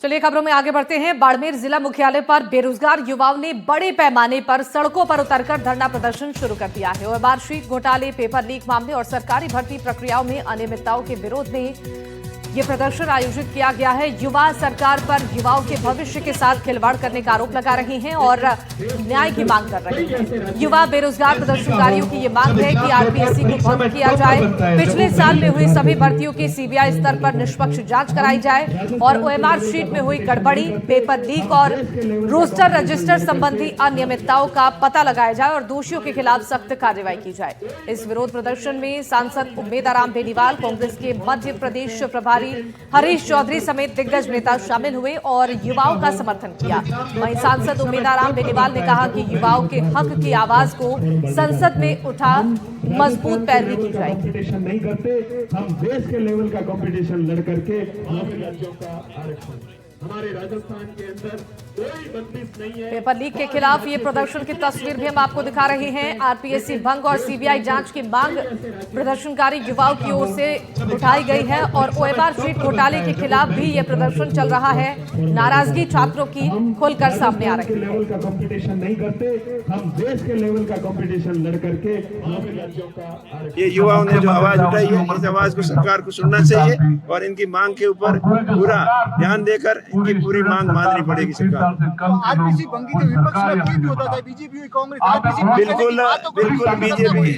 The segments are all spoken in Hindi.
चलिए खबरों में आगे बढ़ते हैं। बाड़मेर जिला मुख्यालय पर बेरोजगार युवाओं ने बड़े पैमाने पर सड़कों पर उतरकर धरना प्रदर्शन शुरू कर दिया है। ओएमआर शीट घोटाले, पेपर लीक मामले और सरकारी भर्ती प्रक्रियाओं में अनियमितताओं के विरोध में ये प्रदर्शन आयोजित किया गया है। युवा सरकार पर युवाओं के भविष्य के साथ खिलवाड़ करने का आरोप लगा रहे हैं और न्याय की मांग कर रहे हैं। युवा बेरोजगार प्रदर्शनकारियों की ये मांग है कि आरपीएससी को भंग किया जाए, पिछले साल में हुई सभी भर्तियों की सीबीआई स्तर पर निष्पक्ष जांच कराई जाए और ओएमआर शीट में हुई गड़बड़ी, पेपर लीक और रोस्टर रजिस्टर संबंधी अनियमितताओं का पता लगाया जाए और दोषियों के खिलाफ सख्त कार्रवाई की जाए। इस विरोध प्रदर्शन में सांसद उम्मेद आराम बेनीवाल, कांग्रेस के मध्य प्रदेश प्रभारी हरीश चौधरी समेत दिग्गज नेता शामिल हुए और युवाओं का समर्थन किया। वहीं सांसद उम्मेद आराम बेनीवाल ने कहा कि युवाओं के हक की आवाज को संसद में उठा मजबूत पैरवी की जाएगी। नहीं करते, हम देश के लेवल का कंपटीशन लड़ करके राज्यों का आरक्षण हमारे राजस्थान के अंदर कोई बंदिश नहीं है। पेपर लीक के खिलाफ ये प्रदर्शन की तस्वीर भी हम आपको दिखा रहे हैं। आरपीएससी भंग और सीबीआई जांच की मांग प्रदर्शनकारी युवाओं की ओर से उठाई गई है और ओएमआर शीट घोटाले के खिलाफ भी ये प्रदर्शन चल रहा है। नाराजगी छात्रों की खुलकर सामने आ रही है। लेवल का कंपटीशन नहीं करते, हम देश के लेवल का कंपटीशन लड़ करके राज्यों का ये युवाओं ने जो आवाज उठाई है, इस आवाज को सरकार को सुनना चाहिए और इनकी मांग के ऊपर पूरा ध्यान देकर इनकी पूरी मांग माननी पड़ेगी सरकार। आरपीसी भंगी के विपक्ष में भी होता था, बीजेपी कांग्रेस बिल्कुल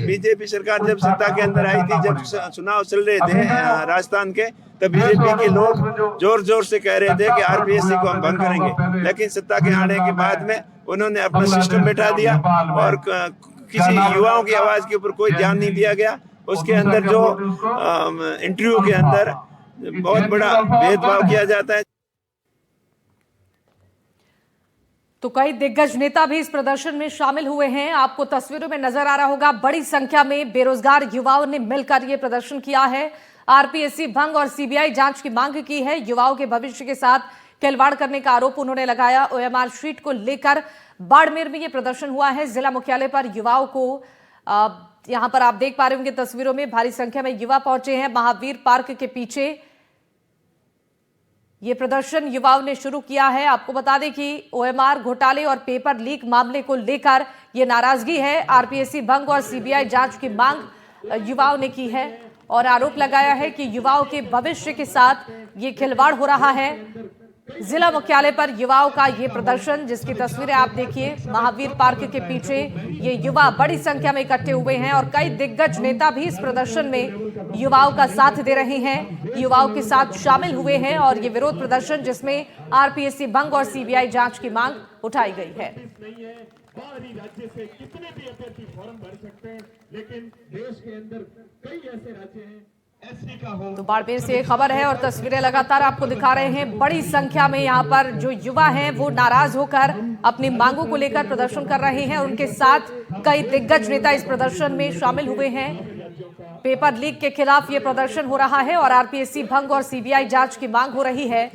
बीजेपी सरकार जब सत्ता के अंदर आई थी, जब चुनाव चल रहे थे राजस्थान के, तब बीजेपी के लोग जोर जोर से कह रहे थे कि आरपीएससी को हम भंग करेंगे, लेकिन सत्ता के आने के बाद में उन्होंने अपना सिस्टम बैठा दिया और किसी युवाओं की आवाज के ऊपर कोई ध्यान नहीं दिया गया। उसके अंदर जो इंटरव्यू के अंदर बहुत बड़ा भेदभाव किया जाता है। तो कई दिग्गज नेता भी इस प्रदर्शन में शामिल हुए हैं। आपको तस्वीरों में नजर आ रहा होगा, बड़ी संख्या में बेरोजगार युवाओं ने मिलकर यह प्रदर्शन किया है। आरपीएससी भंग और सीबीआई जांच की मांग की है। युवाओं के भविष्य के साथ खिलवाड़ करने का आरोप उन्होंने लगाया। ओएमआर शीट को लेकर बाड़मेर में यह प्रदर्शन हुआ है। जिला मुख्यालय पर युवाओं को यहां पर आप देख पा रहे होंगे तस्वीरों में भारी संख्या में युवा पहुंचे हैं। महावीर पार्क के पीछे ये प्रदर्शन युवाओं ने शुरू किया है। आपको बता दें कि ओएमआर घोटाले और पेपर लीक मामले को लेकर ये नाराजगी है। आरपीएससी भंग और सीबीआई जांच की मांग युवाओं ने की है और आरोप लगाया है कि युवाओं के भविष्य के साथ ये खिलवाड़ हो रहा है। जिला मुख्यालय पर युवाओं का ये प्रदर्शन, जिसकी तस्वीरें आप देखिए, महावीर पार्क के पीछे ये युवा बड़ी संख्या में इकट्ठे हुए हैं और कई दिग्गज नेता भी इस प्रदर्शन में युवाओं का साथ दे रहे हैं, युवाओं के साथ शामिल हुए हैं और ये विरोध प्रदर्शन जिसमें आरपीएससी भंग और सीबीआई जांच की मांग उठाई गई है। बाहरी राज्य से कितने भी अभ्यर्थी फॉर्म भर सकते हैं, लेकिन देश के अंदर कई ऐसे राज्य हैं। तो बाड़मेर से खबर है और तस्वीरें लगातार आपको दिखा रहे हैं। बड़ी संख्या में यहाँ पर जो युवा हैं वो नाराज होकर अपनी मांगों को लेकर प्रदर्शन कर रहे हैं और उनके साथ कई दिग्गज नेता इस प्रदर्शन में शामिल हुए हैं। पेपर लीक के खिलाफ ये प्रदर्शन हो रहा है और आरपीएससी भंग और सीबीआई जांच की मांग हो रही है।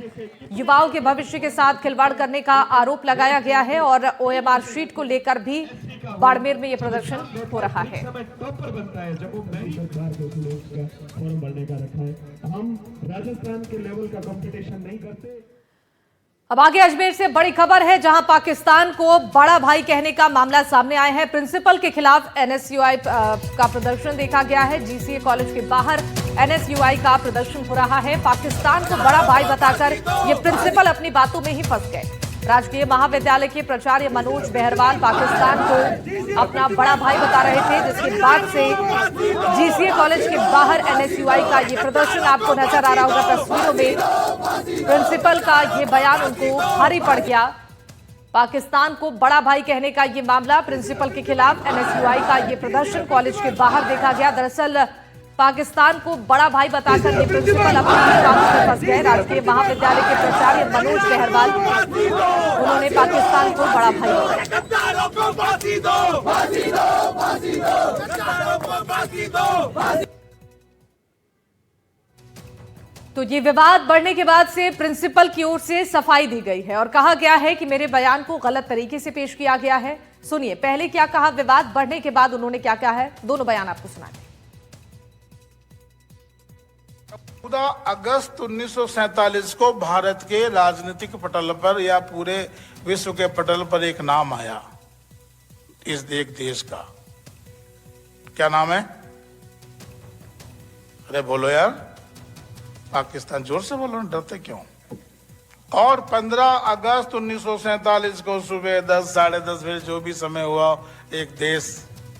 युवाओं के भविष्य के साथ खिलवाड़ करने का आरोप लगाया गया है और ओएमआर शीट को लेकर भी बाड़मेर में ये प्रदर्शन हो रहा है। हम राजस्थान के लेवल का कंपटीशन नहीं करते। अब आगे अजमेर से बड़ी खबर है, जहां पाकिस्तान को बड़ा भाई कहने का मामला सामने आया है। प्रिंसिपल के खिलाफ एनएसयूआई का प्रदर्शन देखा गया है। जीसीए कॉलेज के बाहर एनएसयूआई का प्रदर्शन हो रहा है। पाकिस्तान को बड़ा भाई बताकर ये प्रिंसिपल अपनी बातों में ही फंस गए। राजकीय महाविद्यालय के प्राचार्य मनोज बहरवाल पाकिस्तान को अपना बड़ा भाई बता रहे थे, जिसके बाद से जीसीए कॉलेज के बाहर एनएसयूआई का ये प्रदर्शन आपको नजर आ रहा होगा तस्वीरों में। प्रिंसिपल का ये बयान उनको भारी पड़ गया। पाकिस्तान को बड़ा भाई कहने का ये मामला, प्रिंसिपल के खिलाफ एनएसयूआई का ये प्रदर्शन कॉलेज के बाहर देखा गया। दरअसल पाकिस्तान को बड़ा भाई बताकर ये प्रिंसिपल अपनी बातों में फंस गए। राजकीय महाविद्यालय के प्राचार्य मनोज बहरवाल, उन्होंने पाकिस्तान को बड़ा भाई बताया। तो ये विवाद बढ़ने के बाद से प्रिंसिपल की ओर से सफाई दी गई है और कहा गया है कि मेरे बयान को गलत तरीके से पेश किया गया है। सुनिए पहले क्या कहा, विवाद बढ़ने के बाद उन्होंने क्या कहा है, दोनों बयान आपको सुनाते हैं। 14 अगस्त 1947 को भारत के राजनीतिक पटल पर या पूरे विश्व के पटल पर एक नाम आया इस एक देश का। क्या नाम है? अरे बोलो यार, पाकिस्तान। जोर से बोलो, डरते क्यों? और 15 अगस्त 1947 को सुबह 10 साढ़े 10 बजे जो भी समय हुआ, एक देश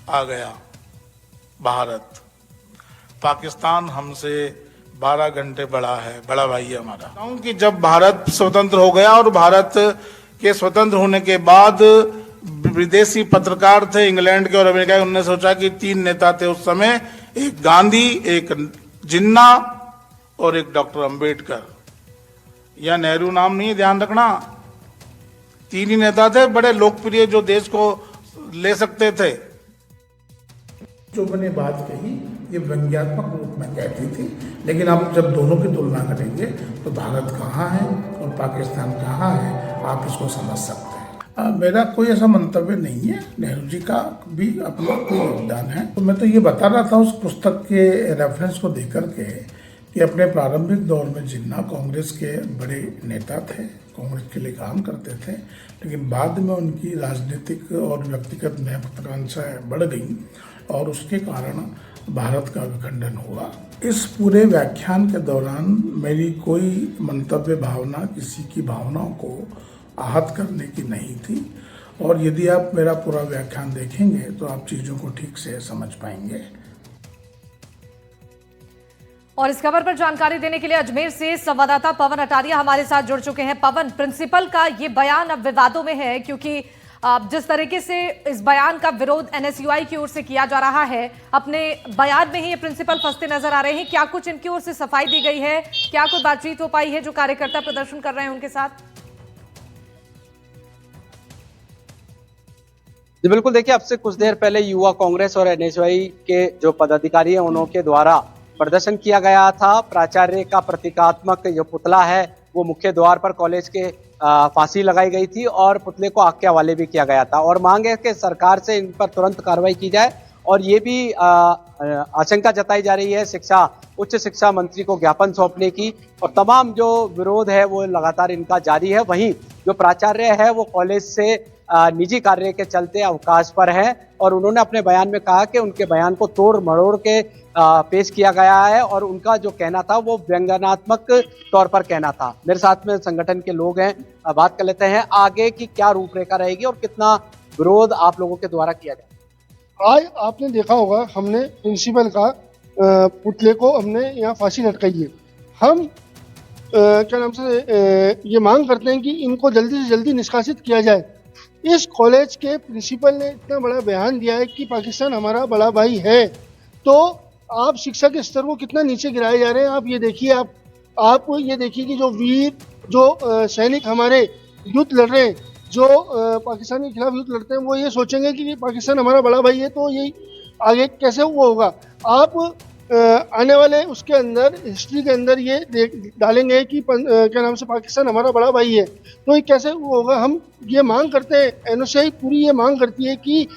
आ गया, भारत। पाकिस्तान हमसे 12 घंटे बड़ा है, बड़ा भाई है हमारा। कि जब भारत स्वतंत्र हो गया और भारत के स्वतंत्र होने के बाद विदेशी पत्रकार थे इंग्लैंड के और अमेरिका के, उन्होंने सोचा कि 3 नेता थे उस समय, एक गांधी, एक जिन्ना और एक डॉक्टर अंबेडकर। या नेहरू नाम नहीं, ध्यान रखना। 3 ही नेता थे बड़े लोकप्रिय जो देश को ले सकते थे। जो मैंने बात कही ये व्यंग्यात्मक रूप में कहती थी, लेकिन आप जब दोनों की तुलना करेंगे तो भारत कहाँ है और पाकिस्तान कहाँ है, आप इसको समझ सकते हैं। मेरा कोई ऐसा मंतव्य नहीं है, नेहरू जी का भी अपना कोई योगदान है। तो मैं तो ये बता रहा था उस पुस्तक के रेफरेंस को देकर के कि अपने प्रारंभिक दौर में जिन्ना कांग्रेस के बड़े नेता थे, कांग्रेस के लिए काम करते थे, लेकिन बाद में उनकी राजनीतिक और व्यक्तिगत महत्वाकांक्षाएं बढ़ गई और उसके कारण भारत का विखंडन हुआ। इस पूरे व्याख्यान के दौरान मेरी कोई मंतव्य भावना किसी की भावनाओं को आहत करने की नहीं थी, और यदि आप मेरा पूरा व्याख्यान देखेंगे तो आप चीज़ों को ठीक से समझ पाएंगे। और इस खबर पर जानकारी देने के लिए अजमेर से संवाददाता पवन अटारिया हमारे साथ जुड़ चुके हैं। पवन, प्रिंसिपल का ये बयान अब विवादों में है, क्योंकि जिस तरीके से इस बयान का विरोध एनएसयूआई की ओर से किया जा रहा है, अपने बयान में ही ये प्रिंसिपल फंसते नजर आ रहे हैं। क्या कुछ इनकी ओर से सफाई दी गई है? क्या कोई बातचीत हो पाई है जो कार्यकर्ता प्रदर्शन कर रहे हैं उनके साथ? जी बिल्कुल, देखिए अब से कुछ देर पहले युवा कांग्रेस और एनएसयूआई के जो पदाधिकारी हैं उनके द्वारा प्रदर्शन किया गया था। प्राचार्य का प्रतीकात्मक जो पुतला है वो मुख्य द्वार पर कॉलेज के फांसी लगाई गई थी और पुतले को आग के हवाले भी किया गया था, और मांग है कि सरकार से इन पर तुरंत कार्रवाई की जाए। और ये भी आशंका जताई जा रही है उच्च शिक्षा मंत्री को ज्ञापन सौंपने की, और तमाम जो विरोध है वो लगातार इनका जारी है। वहीं जो प्राचार्य है वो कॉलेज से निजी कार्य के चलते अवकाश पर है, और उन्होंने अपने बयान में कहा कि उनके बयान को तोड़ मरोड़ के पेश किया गया है, और उनका जो कहना था वो व्यंग्यात्मक तौर पर कहना था। मेरे साथ में संगठन के लोग हैं, बात कर लेते हैं आगे की क्या रूपरेखा रहेगी और कितना विरोध आप लोगों के द्वारा किया जाए। आज आपने देखा होगा हमने प्रिंसिपल का पुतले को हमने यहाँ फांसी लटकाई है। हम क्या नाम से ये मांग करते हैं कि इनको जल्दी से जल्दी निष्कासित किया जाए। इस कॉलेज के प्रिंसिपल ने इतना बड़ा बयान दिया है कि पाकिस्तान हमारा बड़ा भाई है, तो आप शिक्षा के स्तर को कितना नीचे गिराए जा रहे हैं। आप ये देखिए, आप ये देखिए कि जो वीर जो सैनिक हमारे युद्ध लड़ रहे हैं, जो पाकिस्तान के खिलाफ युद्ध लड़ते हैं, वो ये सोचेंगे कि पाकिस्तान हमारा बड़ा भाई है, तो ये आगे कैसे वो होगा। आप आने वाले उसके अंदर हिस्ट्री के अंदर ये डालेंगे कि क्या नाम से पाकिस्तान हमारा बड़ा भाई है, तो ये कैसे वो होगा। हम ये मांग करते हैं, एनएसयूआई पूरी ये मांग करती है कि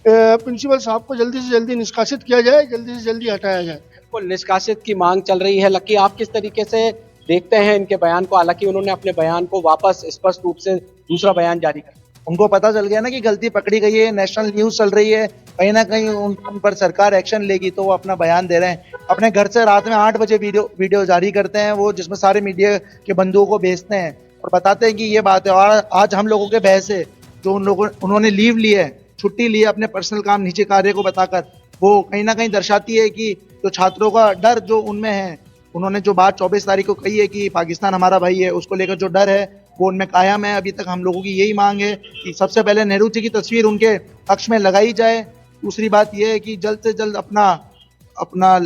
प्रिंसिपल साहब को जल्दी से जल्दी निष्कासित किया जाए, जल्दी से जल्दी हटाया जाए। बिल्कुल, निष्कासित की मांग चल रही है। लकी, आप किस तरीके से देखते हैं इनके बयान को? हालांकि उन्होंने अपने बयान को वापस स्पष्ट रूप से दूसरा बयान जारी कर, उनको पता चल गया ना कि गलती पकड़ी गई है, नेशनल न्यूज चल रही है, कहीं ना कहीं उन पर सरकार एक्शन लेगी, तो वो अपना बयान दे रहे हैं। अपने घर से रात में 8 बजे वीडियो जारी करते हैं वो, जिसमें सारे मीडिया के बंधुओं को भेजते हैं और बताते हैं कि ये बात है। और आज हम लोगों के बहस है, जो उन्होंने लीव ली है, छुट्टी ली है अपने पर्सनल काम निजी कार्य को बताकर, वो कहीं ना कहीं दर्शाती है कि जो छात्रों का डर जो उनमें है, उन्होंने जो बात 24 तारीख को कही है कि पाकिस्तान हमारा भाई है, उसको लेकर जो डर है वो उनमें कायम है। अभी तक हम लोगों की यही मांग है कि सबसे पहले नेहरू जी की तस्वीर उनके पक्ष में लगाई जाए। दूसरी बात यह है कि जल्द से जल्द अपना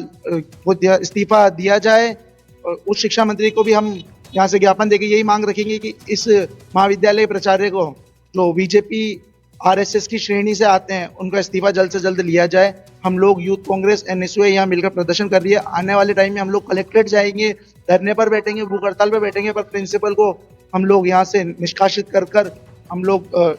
वो इस्तीफा दिया जाए। और उच्च शिक्षा मंत्री को भी हम यहाँ से ज्ञापन देकर यही मांग रखेंगे कि इस महाविद्यालय प्राचार्य को, जो बीजेपी आरएसएस की श्रेणी से आते हैं, उनका इस्तीफा जल्द से जल्द लिया जाए। हम लोग यूथ कांग्रेस एनएसयूआई यहाँ मिलकर प्रदर्शन कर रही है। आने वाले टाइम में हम लोग कलेक्ट्रेट जाएंगे, धरने पर बैठेंगे, भूख हड़ताल पर बैठेंगे, पर प्रिंसिपल को हम लोग यहाँ से निष्कासित कर हम लोग